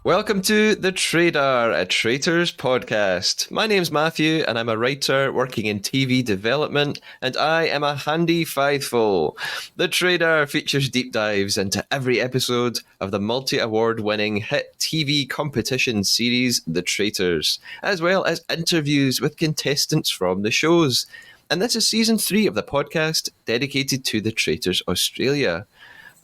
Welcome to The Trader, a Traitors podcast. My name's Matthew, and I'm a writer working in TV development, and I am a handy faithful. The Trader features deep dives into every episode of the multi-award winning hit TV competition series The Traitors, as well as interviews with contestants from the shows. And this is season 3 of the podcast dedicated to The Traitors Australia.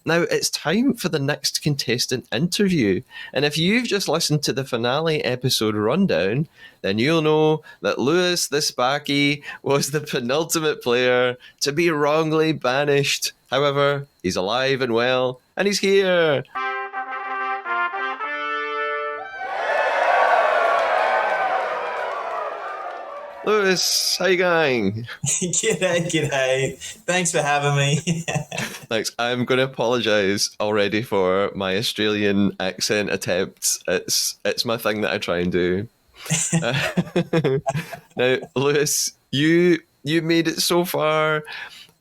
Now, it's time for the next contestant interview. And if you've just listened to the finale episode rundown, then you'll know that Lewis the Sparky was the penultimate player to be wrongly banished. However, he's alive and well, and he's here. Lewis, how you going? G'day. Thanks for having me. Thanks. I'm going to apologise already for my Australian accent attempts. It's my thing that I try and do. Now, Lewis, you made it so far,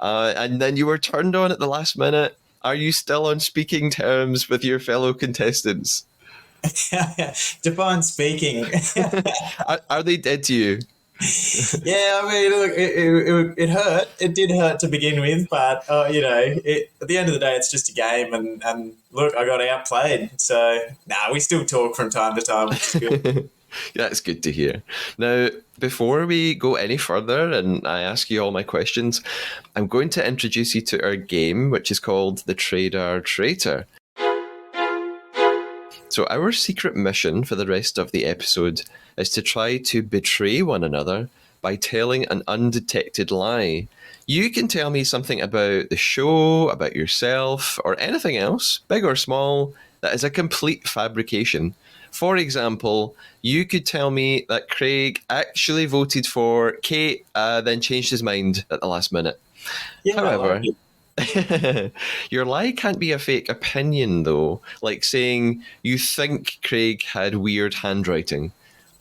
and then you were turned on at the last minute. Are you still on speaking terms with your fellow contestants? Define speaking. Are they dead to you? Yeah, I mean, look, it hurt. It did hurt to begin with, but at the end of the day, it's just a game. And look, I got outplayed. So, we still talk from time to time, which is good. That's good to hear. Now, before we go any further and I ask you all my questions, I'm going to introduce you to our game, which is called the Traitor. So our secret mission for the rest of the episode is to try to betray one another by telling an undetected lie. You can tell me something about the show, about yourself, or anything else, big or small, that is a complete fabrication. For example, you could tell me that Craig actually voted for Kate, then changed his mind at the last minute. Yeah, However, your lie can't be a fake opinion, though, like saying you think Craig had weird handwriting.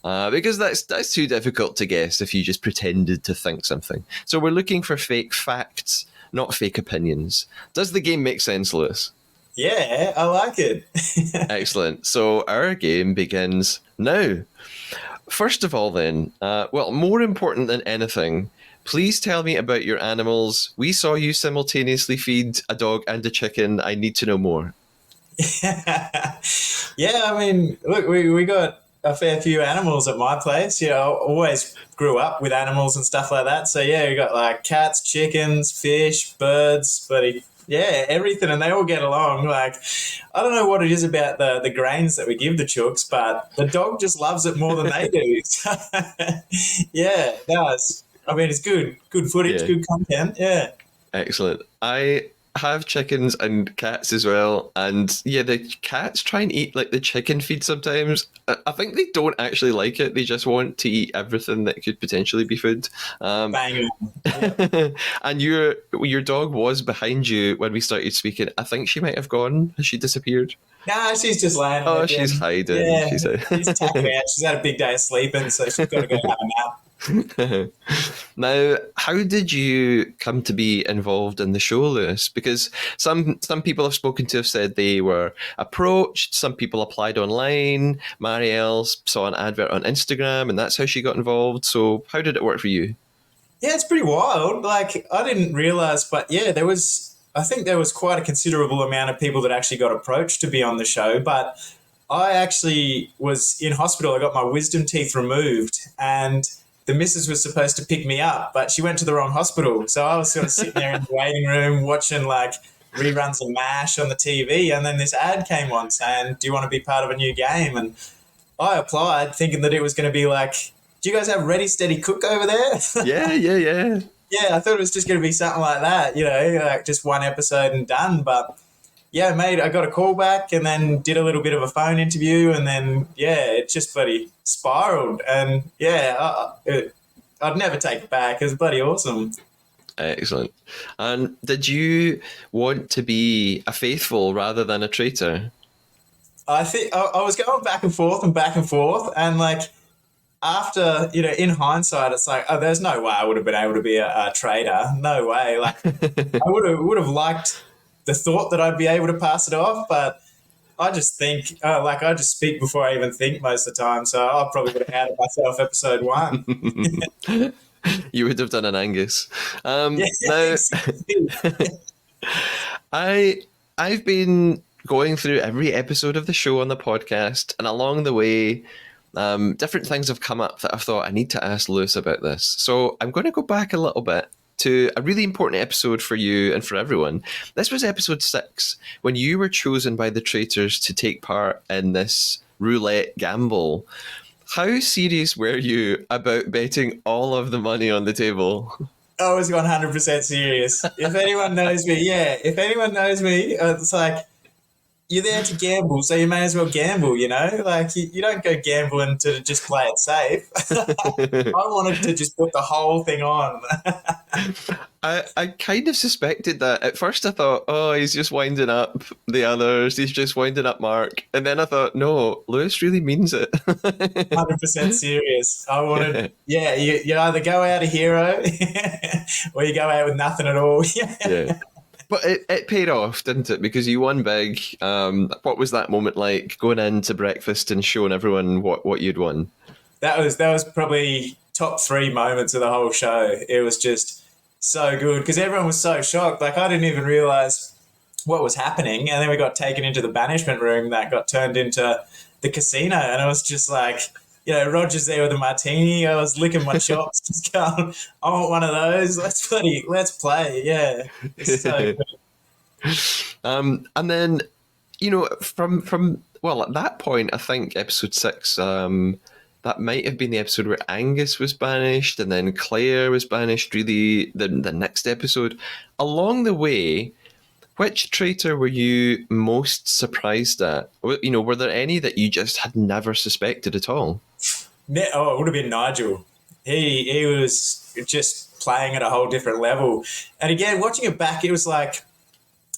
Because that's too difficult to guess if you just pretended to think something. So we're looking for fake facts, not fake opinions. Does the game make sense, Lewis? Yeah, I like it. Excellent. So our game begins now. First of all, then, more important than anything, please tell me about your animals. We saw you simultaneously feed a dog and a chicken. I need to know more. Yeah, I mean, look, we got a fair few animals at my place. You know, always grew up with animals and stuff like that. So, yeah, we got like cats, chickens, fish, birds, everything. And they all get along. Like, I don't know what it is about the grains that we give the chooks, but the dog just loves it more than they do. Yeah, it does. I mean, it's good footage, good content, yeah. Excellent. I have chickens and cats as well, and yeah, the cats try and eat like the chicken feed sometimes. I think they don't actually like it. They just want to eat everything that could potentially be food. Bang. And your dog was behind you when we started speaking. I think she might have gone. Has she disappeared? Nah, she's just laying. Oh, she's hiding. Yeah, she's tapping out. She's had a big day of sleeping, so she's got to go have a nap. Now, how did you come to be involved in the show, Lewis? Because some people I've spoken to have said they were approached, some people applied online, Marielle saw an advert on Instagram, and that's how she got involved. So how did it work for you? Yeah, it's pretty wild. Like, I didn't realise, but yeah, I think there was quite a considerable amount of people that actually got approached to be on the show, but I actually was in hospital. I got my wisdom teeth removed, and the missus was supposed to pick me up, but she went to the wrong hospital. So I was sort of sitting there in the waiting room watching like reruns of MASH on the TV. And then this ad came on saying, do you want to be part of a new game? And I applied thinking that it was going to be like, do you guys have Ready, Steady, Cook over there? Yeah. Yeah, I thought it was just going to be something like that, like just one episode and done. But yeah, mate, I got a call back and then did a little bit of a phone interview, and then, it just bloody spiraled. And, I'd never take it back. It was bloody awesome. Excellent. And did you want to be a faithful rather than a traitor? I think I was going back and forth, and like after, in hindsight, it's like, oh, there's no way I would have been able to be a traitor. No way. Like I would have liked the thought that I'd be able to pass it off, but I just think, I just speak before I even think most of the time. So I probably would have outed myself episode one. You would have done an Angus. Yeah, Now, exactly. I I've been going through every episode of the show on the podcast, and along the way, different things have come up that I've thought I need to ask Lewis about this. So I'm going to go back a little bit to a really important episode for you and for everyone. This was episode 6, when you were chosen by the Traitors to take part in this roulette gamble. How serious were you about betting all of the money on the table? I was 100% serious. If anyone knows me, it's like, you're there to gamble, so you may as well gamble, you know? Like, you don't go gambling to just play it safe. I wanted to just put the whole thing on. I kind of suspected that. At first I thought, oh, he's just winding up the others. He's just winding up Mark. And then I thought, no, Lewis really means it. 100% serious. I wanted, yeah, you either go out a hero or you go out with nothing at all. Yeah. But it paid off, didn't it? Because you won big. What was that moment like, going into breakfast and showing everyone what you'd won? That was probably top 3 moments of the whole show. It was just so good because everyone was so shocked. Like, I didn't even realize what was happening, and then we got taken into the banishment room that got turned into the casino, and I was just like, Roger's there with a martini. I was licking my chops, just going, I want one of those. Let's play. Yeah, it's so good. And then, from well, at that point, I think episode 6, that might have been the episode where Angus was banished, and then Claire was banished. Really, the next episode. Along the way, which traitor were you most surprised at? Were there any that you just had never suspected at all? Oh, it would have been Nigel. He was just playing at a whole different level. And again, watching it back, it was like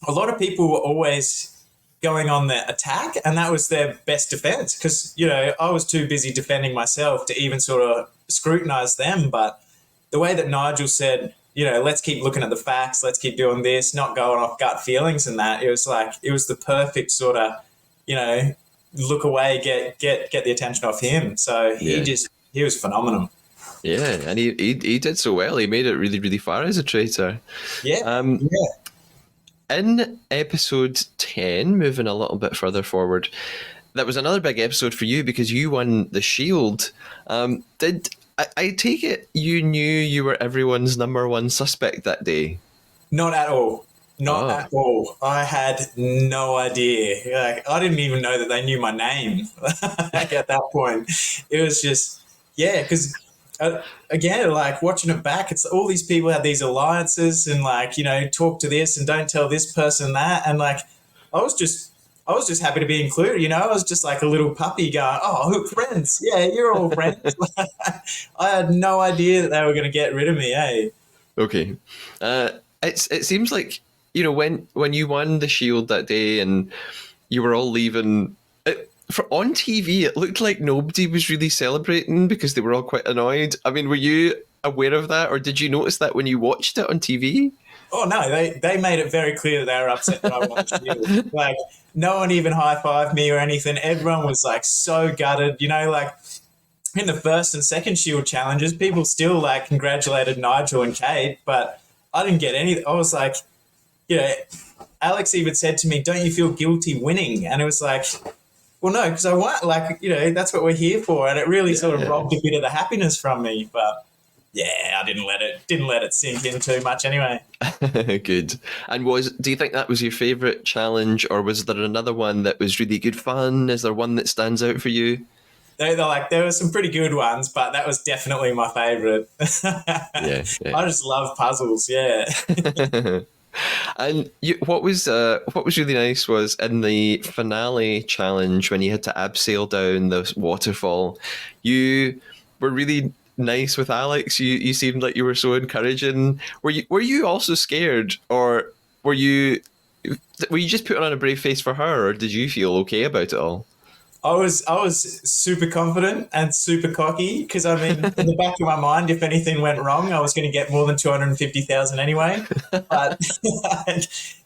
a lot of people were always going on the attack, and that was their best defense because, I was too busy defending myself to even sort of scrutinize them. But the way that Nigel said, let's keep looking at the facts, let's keep doing this, not going off gut feelings and that, it was the perfect sort of, look away, get the attention off him. So he was phenomenal. Yeah, and he did so well. He made it really, really far as a traitor. Yeah. In episode 10, moving a little bit further forward, that was another big episode for you because you won the Shield. Did I take it you knew you were everyone's number one suspect that day? Not at all. Not at all. I had no idea. I didn't even know that they knew my name at that point. It was just, because again, watching it back, it's all these people had these alliances and talk to this and don't tell this person that. And I was just happy to be included. I was just like a little puppy going, oh, friends. Yeah, you're all friends. I had no idea that they were going to get rid of me, eh? Okay. It seems like, when you won the Shield that day and you were all leaving, on TV, it looked like nobody was really celebrating because they were all quite annoyed. I mean, were you aware of that, or did you notice that when you watched it on TV? Oh, no, they made it very clear that they were upset that I won the Shield. No one even high-fived me or anything. Everyone was, so gutted. In the first and second Shield challenges, people still, congratulated Nigel and Kate, but I didn't get any. I was like, Alex even said to me, don't you feel guilty winning? And it was like, well, no, because I won. That's what we're here for. And it really sort of robbed a bit of the happiness from me. But I didn't let it sink in too much anyway. Good. And do you think that was your favourite challenge, or was there another one that was really good fun? Is there one that stands out for you? There were some pretty good ones, but that was definitely my favourite. Yeah. I just love puzzles. Yeah. And what was really nice was in the finale challenge when you had to abseil down the waterfall, you were really nice with Alex. You seemed like you were so encouraging. Were you also scared, or were you just putting on a brave face for her, or did you feel okay about it all? I was super confident and super cocky because I mean, in the back of my mind, if anything went wrong, I was going to get more than 250,000 anyway. But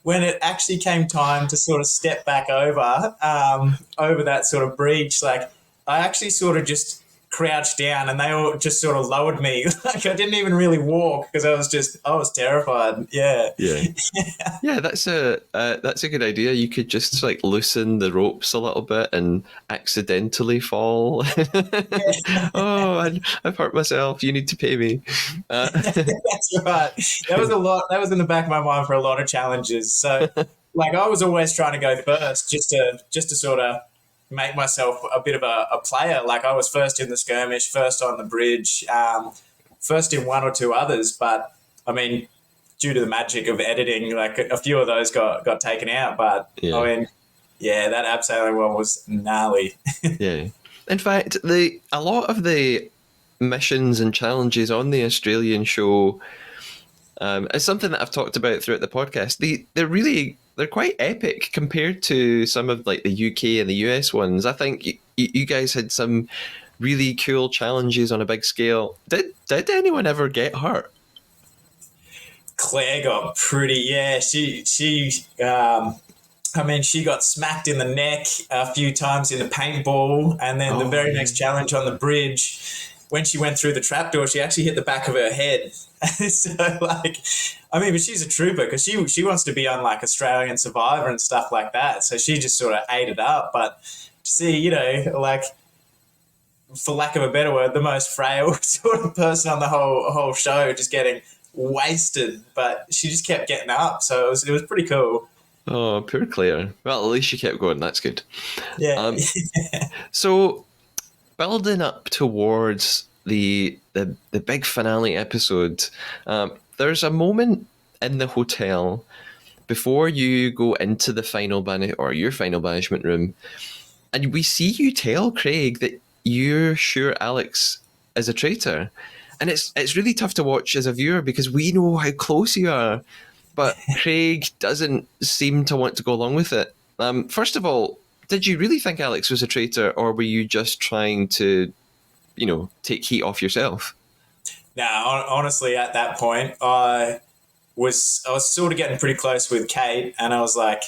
when it actually came time to sort of step back over that sort of breach, like I actually sort of just crouched down and they all just sort of lowered me. Like I didn't even really walk because I was terrified. Yeah. Yeah. Yeah, that's a good idea. You could just like loosen the ropes a little bit and accidentally fall. Oh, I've hurt myself. You need to pay me. That's right. That was a lot. That was in the back of my mind for a lot of challenges. So, like, I was always trying to go first, just to sort of make myself a bit of a player. Like, I was first in the skirmish, first on the bridge, first in one or two others. But I mean, due to the magic of editing, like a few of those got taken out. But Yeah. I mean, yeah, that abseiling one was gnarly. Yeah. In fact, a lot of the missions and challenges on the Australian show is something that I've talked about throughout the podcast. They're quite epic compared to some of like the UK and the US ones. I think you guys had some really cool challenges on a big scale. Did anyone ever get hurt? Claire got pretty. Yeah, I mean, she got smacked in the neck a few times in the paintball, and then the very next challenge on the bridge, when she went through the trapdoor, she actually hit the back of her head. So, like, I mean, but she's a trooper because she wants to be on like Australian Survivor and stuff like that. So she just sort of ate it up. But see, like, for lack of a better word, the most frail sort of person on the whole show, just getting wasted. But she just kept getting up, so it was pretty cool. Oh, poor Claire. Well, at least she kept going. That's good. Yeah. So, building up towards the big finale episode, there's a moment in the hotel before you go into the your final banishment room, and we see you tell Craig that you're sure Alex is a traitor, and it's really tough to watch as a viewer because we know how close you are, but Craig doesn't seem to want to go along with it. First of all, did you really think Alex was a traitor, or were you just trying to, take heat off yourself? Now, honestly, at that point, I was sort of getting pretty close with Kate, and I was like,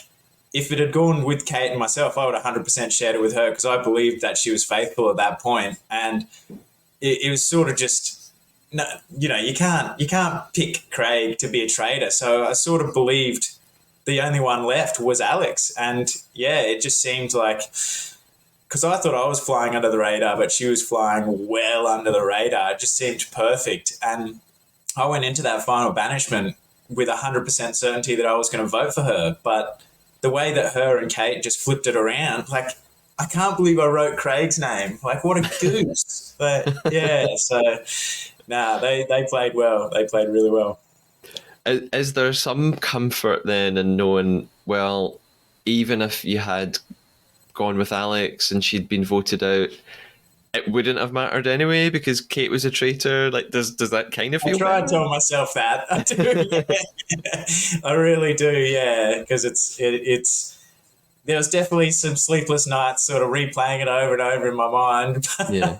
if it had gone with Kate and myself, I would 100% shared it with her because I believed that she was faithful at that point, and it was sort of just. No, you can't pick Craig to be a traitor. So I sort of believed the only one left was Alex, and yeah, it just seemed like because I thought I was flying under the radar, but she was flying well under the radar. It just seemed perfect, and I went into that final banishment with 100% certainty that I was going to vote for her. But the way that her and Kate just flipped it around, like I can't believe I wrote Craig's name. Like what a goose! But yeah, so. Nah, they played well. They played really well. Is there some comfort then in knowing, well, even if you had gone with Alex and she'd been voted out, it wouldn't have mattered anyway because Kate was a traitor? Like, does that kind of feel I try and better? tell myself that. I do. Yeah. I really do, yeah, because it's there was definitely some sleepless nights sort of replaying it over and over in my mind. Yeah.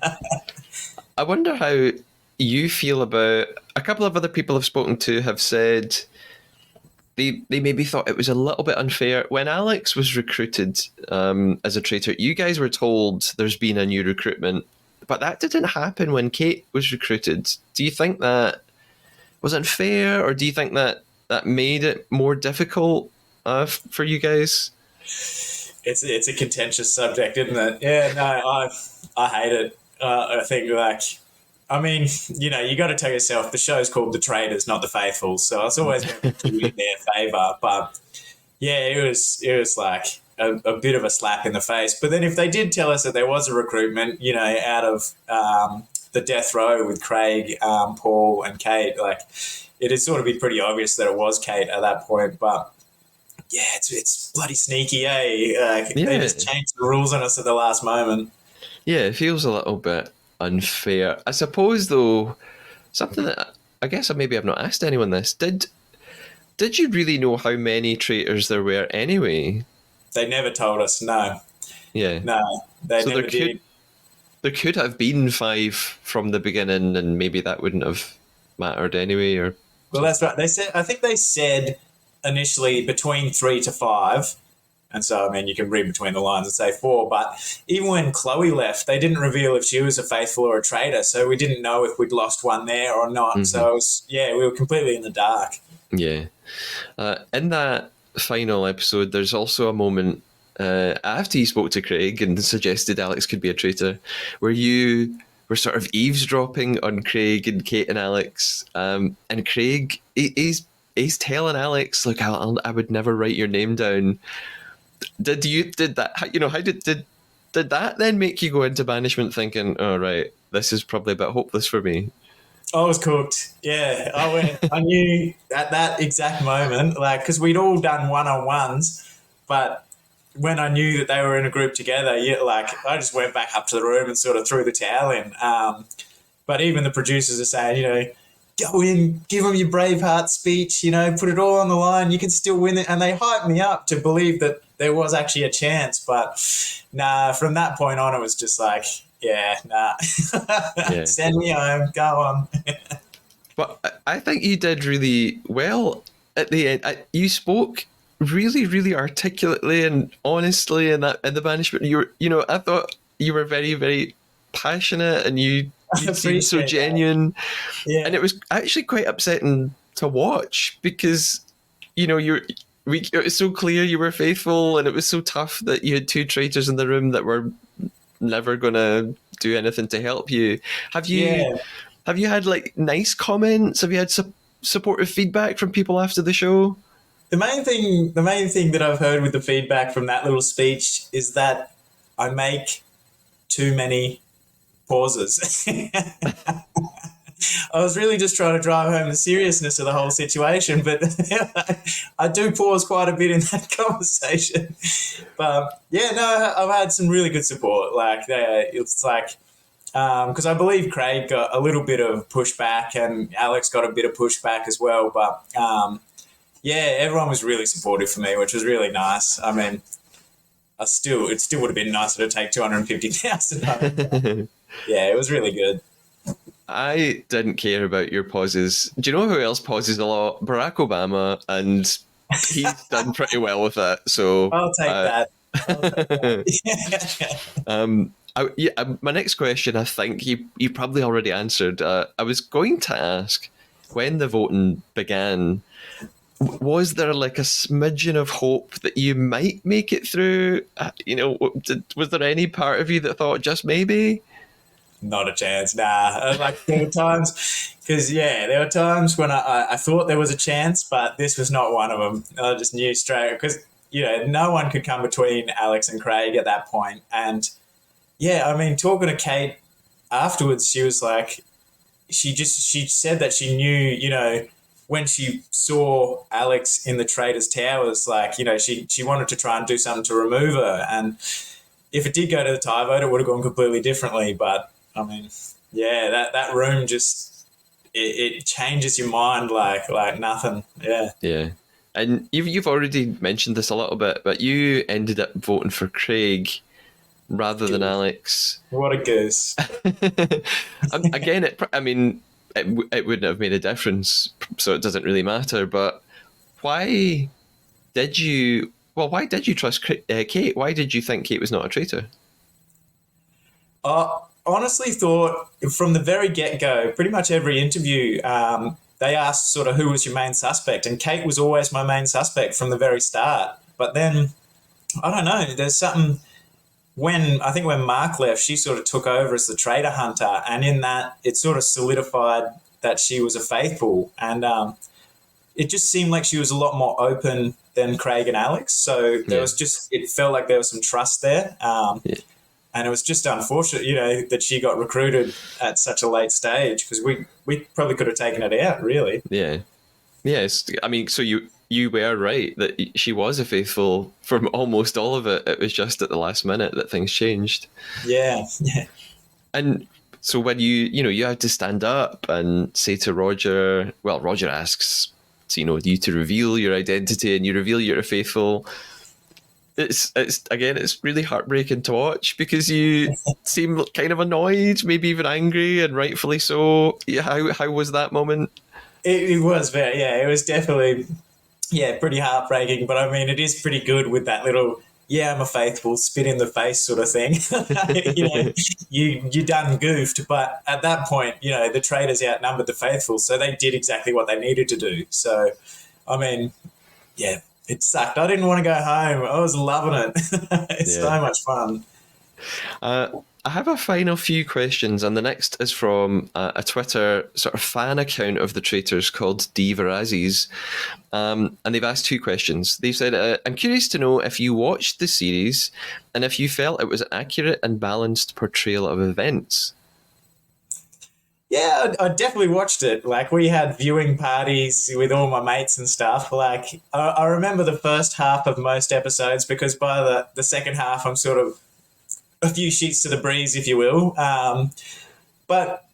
I wonder how you feel about a couple of other people I've spoken to have said they maybe thought it was a little bit unfair when Alex was recruited as a traitor. You guys were told there's been a new recruitment, but that didn't happen when Kate was recruited. Do you think that was unfair, or do you think that made it more difficult for you guys? It's a contentious subject, isn't it? Yeah, no, I hate it. I think like. I mean, you got to tell yourself the show's called The Traitors, not The Faithful, so it's always going to be in their favour. But yeah, it was like a bit of a slap in the face. But then if they did tell us that there was a recruitment, out of the death row with Craig, Paul, and Kate, like it'd sort of be pretty obvious that it was Kate at that point. But yeah, it's bloody sneaky, eh? They just changed the rules on us at the last moment. Yeah, it feels a little bit unfair. I suppose, though, something that I guess maybe I've not asked anyone this. Did you really know how many traitors there were anyway? They never told us, no. Yeah. No. They So never did. there could have been 5 from the beginning, and maybe that wouldn't have mattered anyway, or Well, that's right. They said, I think they said initially between 3 to 5. And so, I mean, you can read between the lines and say 4. But even when Chloe left, they didn't reveal if she was a faithful or a traitor. So we didn't know if we'd lost one there or not. So, it was, yeah, we were completely in the dark. yeah. In that final episode, there's also a moment after you spoke to Craig and suggested Alex could be a traitor, where you were sort of eavesdropping on Craig and Kate and Alex. And Craig, he's telling Alex, like, I would never write your name down. Did that? How did that then make you go into banishment thinking, oh right, this is probably a bit hopeless for me? I was cooked. Yeah, I knew at that exact moment, like, because we'd all done one-on-ones, but when I knew that they were in a group together, yeah, like, I just went back up to the room and sort of threw the towel in. But even the producers are saying, go in, give them your Braveheart speech, put it all on the line. You can still win it. And they hyped me up to believe that there was actually a chance. But nah, from that point on, it was just like, yeah, nah. Yeah. Send me home. Go on. But I think you did really well at the end. You spoke really, really articulately and honestly in the banishment. I thought you were very, very passionate, and you seemed so genuine. Yeah. And it was actually quite upsetting to watch because, it was so clear you were faithful, and it was so tough that you had 2 traitors in the room that were never going to do anything to help you. Have you had like nice comments? Have you had supportive feedback from people after the show? The main thing that I've heard with the feedback from that little speech is that I make too many pauses. I was really just trying to drive home the seriousness of the whole situation, but I do pause quite a bit in that conversation. But yeah, no, I've had some really good support. Like, it's like, because I believe Craig got a little bit of pushback and Alex got a bit of pushback as well. But yeah, everyone was really supportive for me, which was really nice. I mean, it still would have been nicer to take 250,000. Yeah, it was really good. I didn't care about your pauses. Do you know who else pauses a lot? Barack Obama, and he's done pretty well with that. So I'll take that. My next question, I think you probably already answered. I was going to ask, when the voting began, was there like a smidgen of hope that you might make it through? Was there any part of you that thought just maybe? Not a chance. Nah. Like, there were times, there were times when I thought there was a chance, but this was not one of them. I just knew straight, because no one could come between Alex and Craig at that point. And yeah, I mean, talking to Kate afterwards, she was like, she said that she knew, when she saw Alex in the Traitors Towers, like, she wanted to try and do something to remove her. And if it did go to the tie vote, it would have gone completely differently. But I mean, yeah, that room just it changes your mind like nothing. Yeah. Yeah. And you've already mentioned this a little bit, but you ended up voting for Craig rather than Alex. What a goose. Again, it wouldn't have made a difference, so it doesn't really matter. But why did you trust Kate? Why did you think Kate was not a traitor? I honestly thought from the very get-go, pretty much every interview, they asked sort of who was your main suspect, and Kate was always my main suspect from the very start. But then, I don't know, there's something... When Mark left, she sort of took over as the traitor hunter, and in that, it sort of solidified that she was a faithful, and it just seemed like she was a lot more open than Craig and Alex. So there was it felt like there was some trust there, and it was just unfortunate, that she got recruited at such a late stage, because we probably could have taken it out, really. Yeah, yes. I mean, so you were right that she was a faithful from almost all of it. It was just at the last minute that things changed. Yeah. And so when you had to stand up and say to Roger, well, Roger asks, you to reveal your identity, and you reveal you're a faithful. It's really heartbreaking to watch because you seem kind of annoyed, maybe even angry, and rightfully so. Yeah, how was that moment? It was very, yeah, it was definitely, yeah, pretty heartbreaking. But I mean, it is pretty good with that little, yeah, I'm a faithful, spit in the face sort of thing. You done goofed, but at that point, the traitors outnumbered the faithful, so they did exactly what they needed to do. So, I mean, yeah, it sucked. I didn't want to go home. I was loving it. It's so Yeah. much fun. I have a final few questions, and the next is from a Twitter sort of fan account of the Traitors called D Verazis. And they've asked two questions. They've said, I'm curious to know if you watched the series and if you felt it was an accurate and balanced portrayal of events. Yeah, I definitely watched it. Like, we had viewing parties with all my mates and stuff. Like, I remember the first half of most episodes because by the second half, I'm sort of a few sheets to the breeze, if you will. But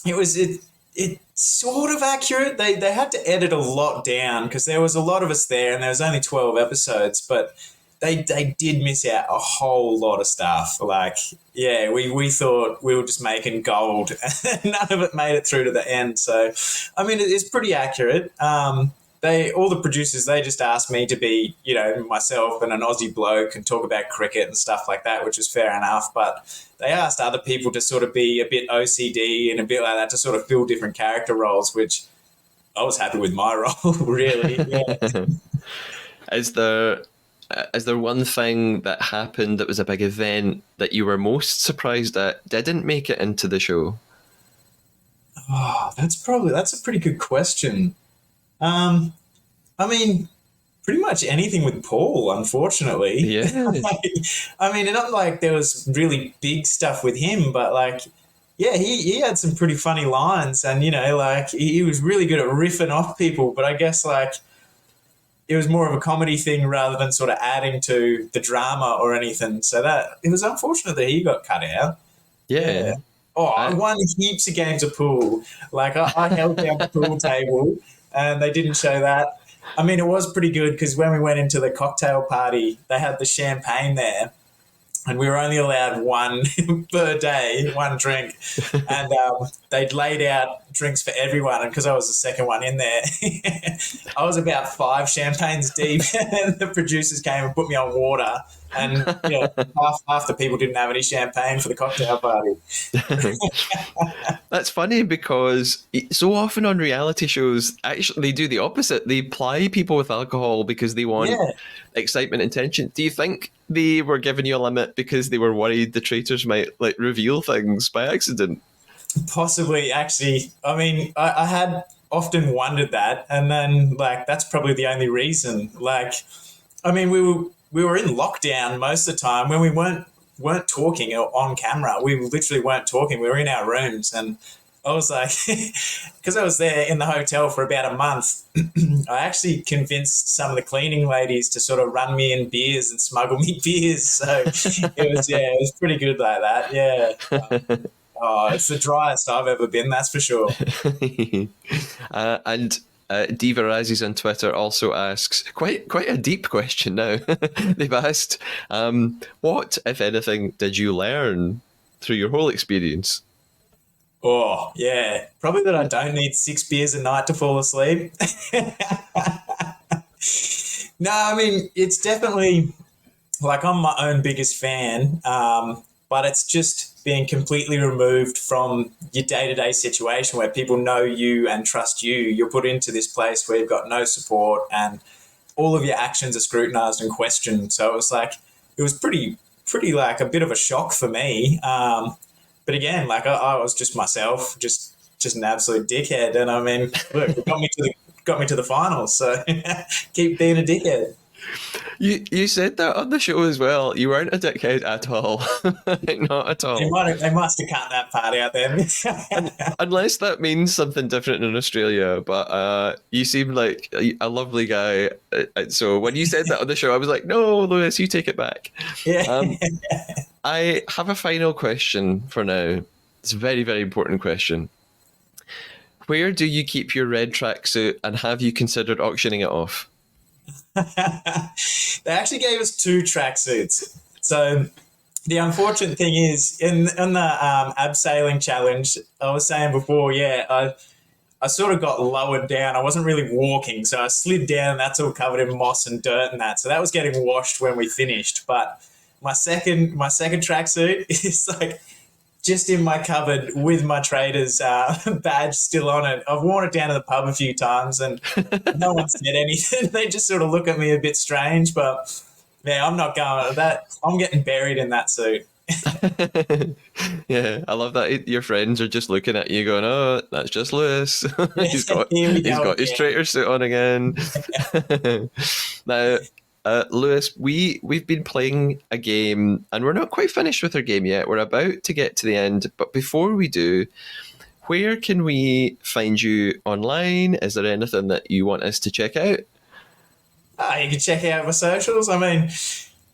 it sort of accurate. They had to edit a lot down because there was a lot of us there, and there was only 12 episodes, but they did miss out a whole lot of stuff. Like, yeah, we thought we were just making gold, and none of it made it through to the end. So, I mean, it's pretty accurate. All the producers, they just asked me to be, myself and an Aussie bloke and talk about cricket and stuff like that, which is fair enough. But they asked other people to sort of be a bit OCD and a bit like that to sort of fill different character roles, which I was happy with my role, really. Yeah. Is there is there one thing that happened that was a big event that you were most surprised at didn't make it into the show? Oh, that's a pretty good question. Um, I mean, pretty much anything with Paul, unfortunately. Yeah, I mean, not like there was really big stuff with him, but like, yeah, he had some pretty funny lines, and like he was really good at riffing off people. But I guess like it was more of a comedy thing rather than sort of adding to the drama or anything. So that it was unfortunate that he got cut out. yeah. Yeah. Oh, I I, won heaps of games of pool. Like I held down the pool table, and they didn't show that. I mean, it was pretty good because when we went into the cocktail party, they had the champagne there, and we were only allowed one per day, one drink, and they'd laid out drinks for everyone. And because I was the second one in there, I was about 5 champagnes deep, and the producers came and put me on water. And half the people didn't have any champagne for the cocktail party. That's funny because so often on reality shows, actually, they do the opposite. They ply people with alcohol because they want Yeah, excitement and tension. Do you think they were giving you a limit because they were worried the traitors might like reveal things by accident? possibly. Actually, I mean, I had often wondered that, and then like that's probably the only reason. Like, I mean, we were in lockdown most of the time when we weren't talking on camera. We literally weren't talking. We were in our rooms, and I was like, because I was there in the hotel for about a month, I actually convinced some of the cleaning ladies to sort of run me in beers and smuggle me beers. So it was pretty good like that. Yeah. Oh, it's the driest I've ever been, that's for sure. And Diva Razzies on Twitter also asks quite a deep question now. They've asked, what, if anything, did you learn through your whole experience? Oh, yeah. Probably that I don't need 6 beers a night to fall asleep. No, I mean, it's definitely like I'm my own biggest fan, but it's just being completely removed from your day to day situation where people know you and trust you. You're put into this place where you've got no support and all of your actions are scrutinized and questioned. So it was pretty like a bit of a shock for me. But again, like I was just myself, just an absolute dickhead. And I mean, look, it got me to the finals. So keep being a dickhead. You said that on the show as well. You weren't a dickhead at all. Not at all. They must have cut that part out then. Unless that means something different in Australia, but you seem like a lovely guy. So when you said that on the show, I was like, no, Lewis, you take it back. Yeah. I have a final question for now. It's a very, very important question. Where do you keep your red tracksuit and have you considered auctioning it off? They actually gave us 2 tracksuits. So the unfortunate thing is, in the abseiling challenge, I was saying before, I sort of got lowered down. I wasn't really walking, so I slid down, and that's all covered in moss and dirt and that. So that was getting washed when we finished. But my second tracksuit is like just in my cupboard with my Traitors badge still on it. I've worn it down to the pub a few times, and no one said anything. They just sort of look at me a bit strange, but yeah, I'm not going with that. I'm getting buried in that suit. Yeah, I love that your friends are just looking at you going, "Oh, that's just Lewis. he's got Here we he's go got his again. traitor suit on again." Now, Lewis, we've been playing a game, and we're not quite finished with our game yet. We're about to get to the end, but before we do, where can we find you online? Is there anything that you want us to check out? You can check out my socials. I mean,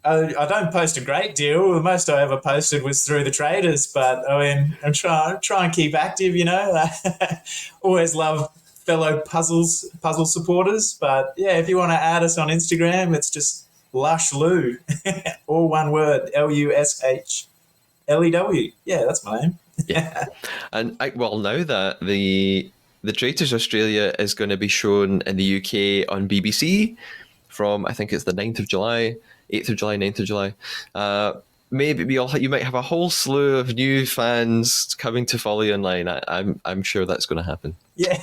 I don't post a great deal. The most I ever posted was through the Traitors, but I mean, I'm trying and keep active. Always love fellow puzzle supporters. But yeah, if you want to add us on Instagram, it's just Lush Lou, all one word, LUSHLEW. Yeah, that's my name. Yeah. And now that the Traitors Australia is going to be shown in the UK on BBC from, I think it's the 9th of July, 8th of July, 9th of July. Maybe you might have a whole slew of new fans coming to follow you online. I'm sure that's going to happen. Yeah,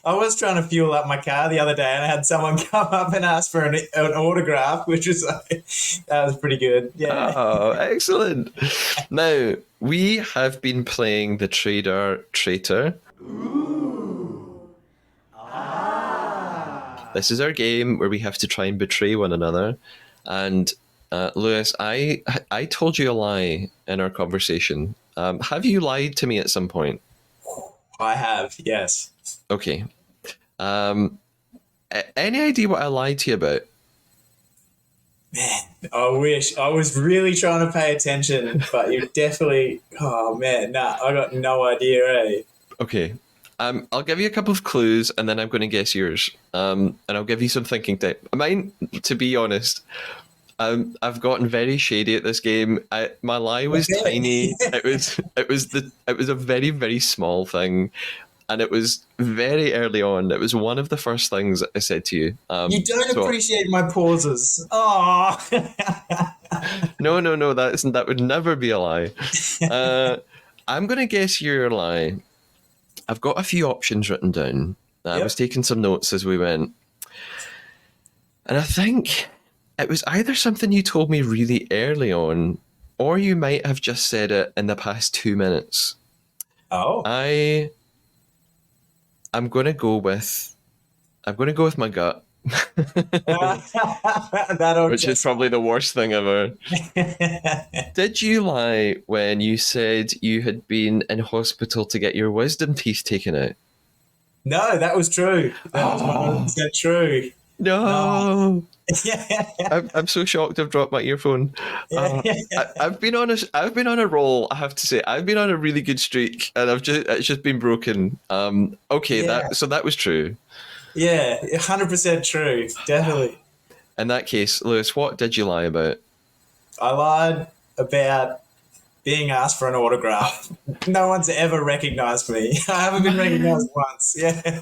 I was trying to fuel up my car the other day, and I had someone come up and ask for an autograph, which was like, that was pretty good. Yeah. Oh, excellent! Now we have been playing the Traitor. This is our game where we have to try and betray one another. And Lewis, I told you a lie in our conversation. Have you lied to me at some point? I have, yes. Okay. Any idea what I lied to you about? Man, I wish. I was really trying to pay attention, but you definitely. Oh man, nah, I got no idea, eh? Okay. I'll give you a couple of clues, and then I'm going to guess yours. And I'll give you some thinking time. Mine, to be honest, I've gotten very shady at this game. My lie was Okay. tiny. It was a very, very small thing, and it was very early on. It was one of the first things that I said to you. You don't So appreciate my pauses. Oh. no, that would never be a lie. I'm going to guess your lie. I've got a few options written down. I Yep. was taking some notes as we went. And I think it was either something you told me really early on, or you might have just said it in the past 2 minutes. Oh. I'm gonna go with my gut. That'll Which is probably the worst thing ever. Did you lie when you said you had been in hospital to get your wisdom teeth taken out? No, that was true. That was 100% true. No. Yeah. I'm so shocked I've dropped my earphone. Yeah. I've been on a roll, I have to say. I've been on a really good streak, and it's just been broken. Okay, Yeah. that was true. Yeah, 100% true. Definitely. In that case, Lewis, what did you lie about? I lied about being asked for an autograph. No one's ever recognized me. I haven't been recognized once. Yeah.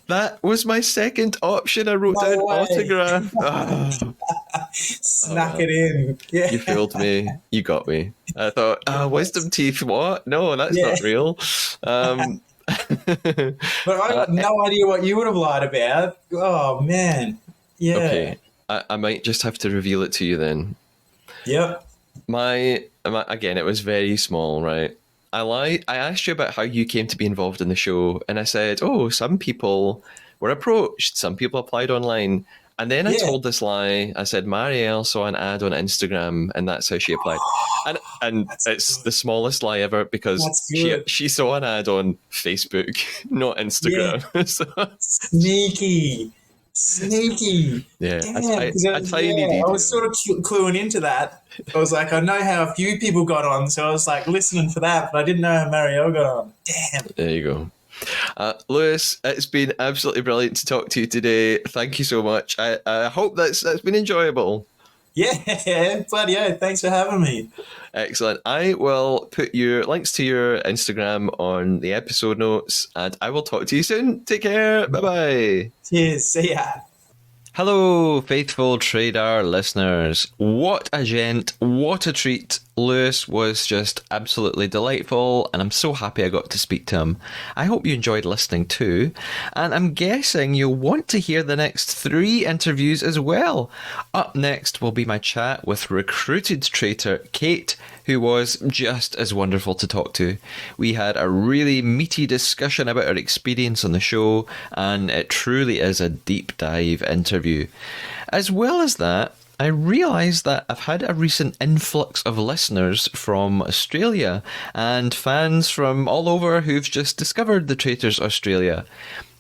That was my second option. I wrote No down way. autograph. Oh, Snuck it in. Yeah. you fooled me. You got me. I thought, wisdom teeth, what? No, that's Yeah. not real. But I got no idea what you would have lied about. Oh, man. Yeah. Okay, I might just have to reveal it to you then. Yep. My again, it was very small, right? I lied. I asked you about how you came to be involved in the show, and I said, "Oh, some people were approached, some people applied online." And then I Yeah. told this lie. I said Marielle saw an ad on Instagram, and that's how she applied. And it's the smallest lie ever because That's she good. she saw an ad on Facebook, not Instagram. So, Sneaky. yeah, Damn, a 'cause tiny I detail. was sort of cluing into that. I was like, I know how a few people got on, so I was like listening for that, but I didn't know how Marielle got on. Damn. There you go. Lewis, it's been absolutely brilliant to talk to you today. Thank you so much. I hope that's been enjoyable. Yeah, bloody yeah. Thanks for having me. Excellent. I will put your links to your Instagram on the episode notes, and I will talk to you soon. Take care. Bye bye. Cheers. See ya. Hello, faithful Trader listeners. What a gent, what a treat. Lewis was just absolutely delightful, and I'm so happy I got to speak to him. I hope you enjoyed listening too, and I'm guessing you'll want to hear the next 3 interviews as well. Up next will be my chat with recruited traitor Kate, who was just as wonderful to talk to. We had a really meaty discussion about her experience on the show, and it truly is a deep dive interview. As well as that, I realised that I've had a recent influx of listeners from Australia and fans from all over who've just discovered the Traitors Australia.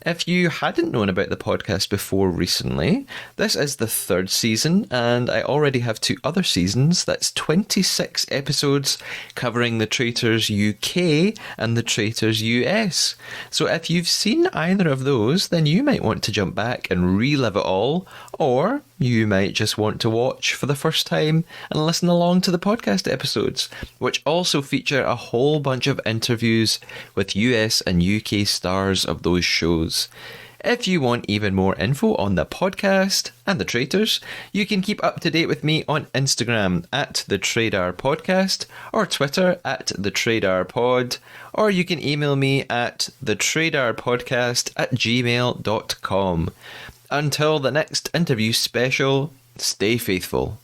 If you hadn't known about the podcast before recently, this is the 3rd season, and I already have 2 other seasons. That's 26 episodes covering the Traitors UK and the Traitors US. So if you've seen either of those, then you might want to jump back and relive it all, or you might just want to watch for the first time and listen along to the podcast episodes, which also feature a whole bunch of interviews with US and UK stars of those shows. If you want even more info on the podcast and the Traitors, you can keep up to date with me on Instagram at the Trader Podcast or Twitter at the Trader Pod, or you can email me at thetraderpodcast@gmail.com. Until the next interview special, stay faithful.